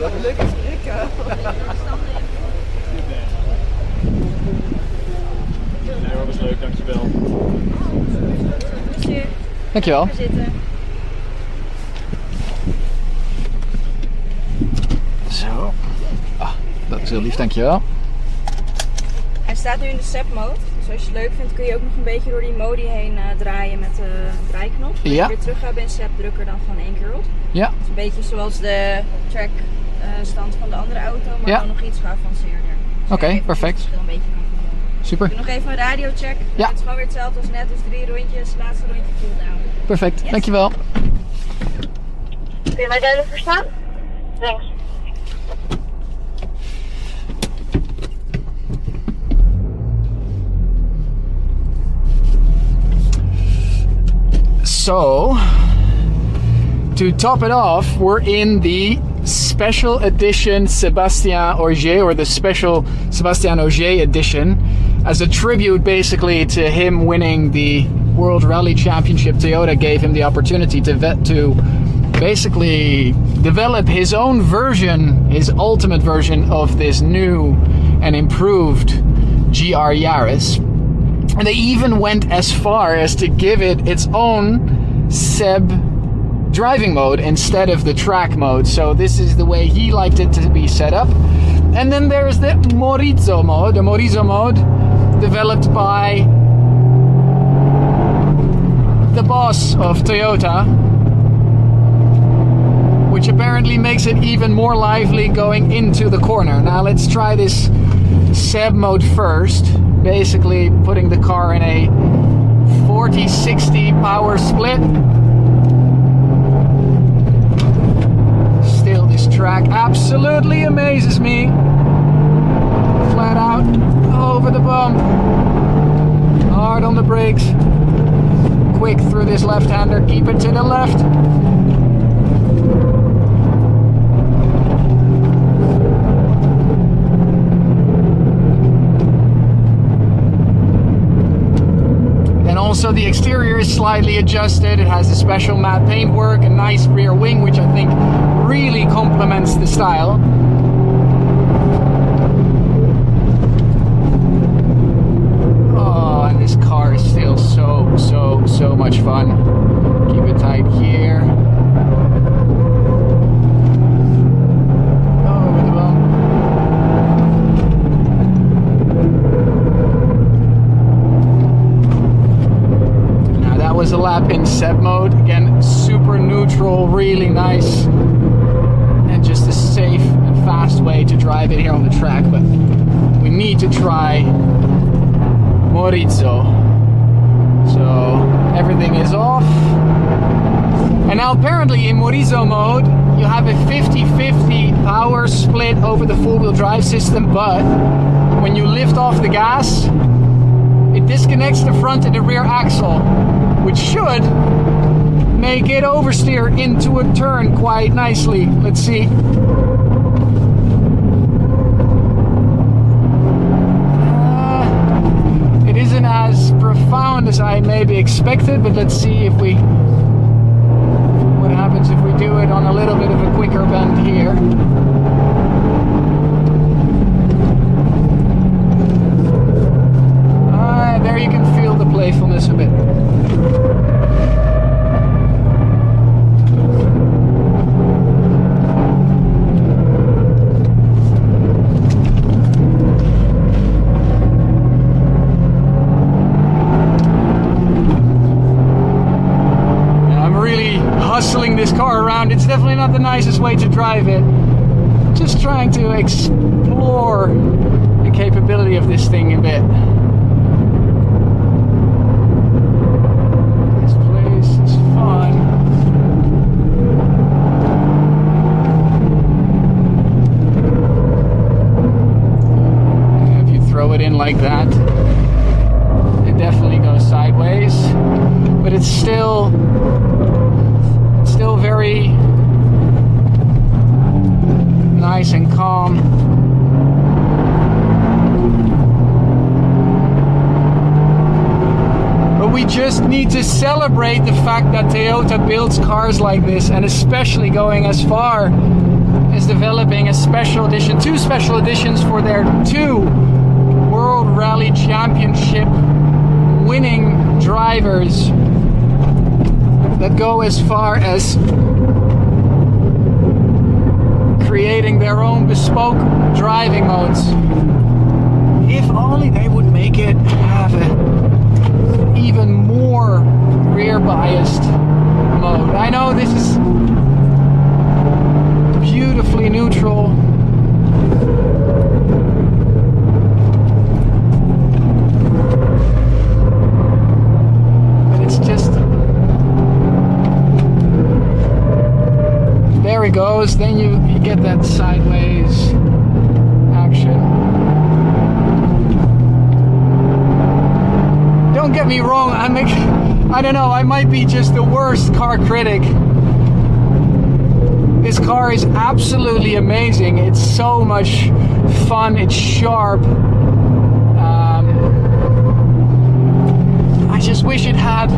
Leuk als Rikke. Nee, dat was leuk, dankjewel. Monsieur. Dankjewel. Ga zitten. Zo. Ah, dat is heel lief, dankjewel. Hij staat nu in de SEP mode. Dus als je het leuk vindt kun je ook nog een beetje door die modi heen draaien met de draaiknop. Als je weer terug gaat bij een SEP drukker dan van 1 keer op. Ja. Het is een beetje zoals de track stand van de andere auto, maar dan nog iets geavanceerder. Dus Oké, perfect. Het verschil een beetje kan voelen. Super. Doe nog even een radiocheck. Ja. Het is gewoon weer hetzelfde als net, dus 3 rondjes, laatste rondje cooldown. Perfect, Yes. dankjewel. Kun je mij duidelijk verstaan? Thanks. So, to top it off, we're in the special edition Sebastian Ogier, or the special Sebastian Ogier edition, as a tribute basically to him winning the World Rally Championship. Toyota gave him the opportunity to basically develop his own version, his ultimate version of this new and improved GR Yaris. And they even went as far as to give it its own Seb driving mode instead of the track mode. So this is the way he liked it to be set up. And then there's the Morizo mode, developed by the boss of Toyota, which apparently makes it even more lively going into the corner. Now let's try this Seb mode first. Basically putting the car in a 40-60 power split. Still, this track absolutely amazes me. Flat out, over the bump. Hard on the brakes. Quick through this left-hander, keep it to the left. Also, the exterior is slightly adjusted. It has a special matte paintwork, a nice rear wing, which I think really complements the style. Oh, and this car is still so much fun. Keep it tight here. Over the bump. Was a lap in Seb mode. Again, super neutral, really nice, and just a safe and fast way to drive it here on the track. But we need to try Morizo. So everything is off. And now apparently in Morizo mode, you have a 50-50 power split over the four-wheel drive system, but when you lift off the gas, it disconnects the front and the rear axle, which should make it oversteer into a turn quite nicely. Let's see. It isn't as profound as I maybe expected, but let's see if what happens if we do it on a little bit of a quicker bend here. There you can feel the playfulness a bit. I'm really hustling this car around. It's definitely not the nicest way to drive it. Just trying to explore the capability of this thing a bit. Like that, it definitely goes sideways, but it's still very nice and calm. But we just need to celebrate the fact that Toyota builds cars like this, and especially going as far is developing a special edition, 2 special editions for their 2 World Rally Championship winning drivers that go as far as creating their own bespoke driving modes. If only they would make it have an even more rear biased mode. I know this is beautifully neutral. But it's just, there it goes. Then you get that sideways action. Don't get me wrong, I don't know, I might be just the worst car critic. This car is absolutely amazing. It's so much fun, it's sharp. I just wish it had,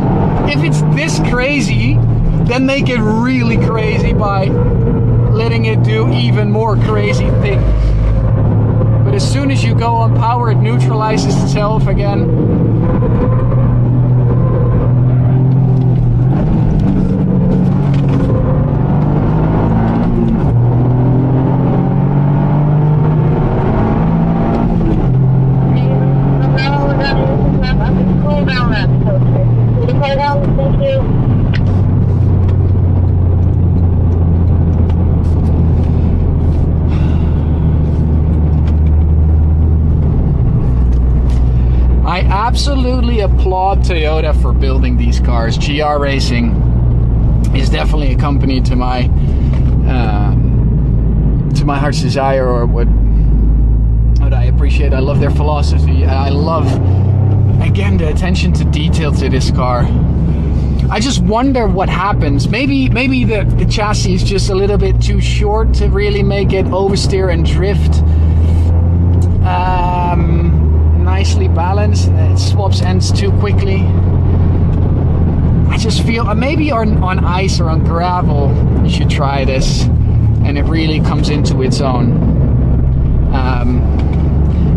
if it's this crazy, then make it really crazy by letting it do even more crazy things. But as soon as you go on power, it neutralizes itself again. I absolutely applaud Toyota for building these cars. GR Racing is definitely a company to my heart's desire, or what I appreciate. I love their philosophy. I love, again, the attention to detail to this car. I just wonder what happens. Maybe the chassis is just a little bit too short to really make it oversteer and drift. Nicely balanced. It swaps ends too quickly. I just feel maybe on ice or on gravel you should try this, and it really comes into its own.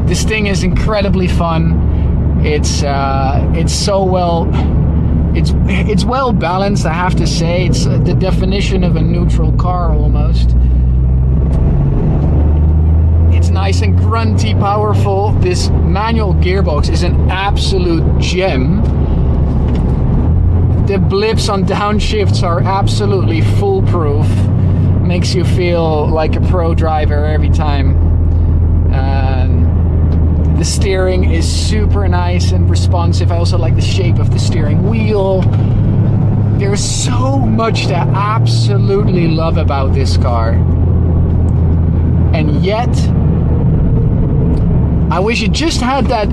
This thing is incredibly fun. It's so well. It's well balanced, I have to say. It's the definition of a neutral car almost. It's nice and grunty, powerful. This manual gearbox is an absolute gem. The blips on downshifts are absolutely foolproof. Makes you feel like a pro driver every time. The steering is super nice and responsive. I also like the shape of the steering wheel. There's so much to absolutely love about this car. And yet, I wish it just had that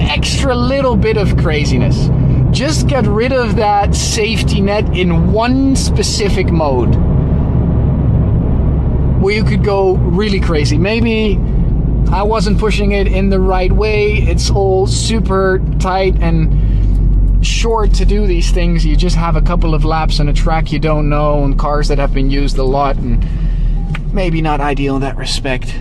extra little bit of craziness. Just get rid of that safety net in one specific mode where you could go really crazy. Maybe I wasn't pushing it in the right way. It's all super tight and short to do these things. You just have a couple of laps on a track you don't know, on cars that have been used a lot, and maybe not ideal in that respect.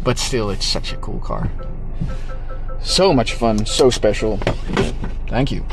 But still, it's such a cool car. So much fun, so special. Thank you.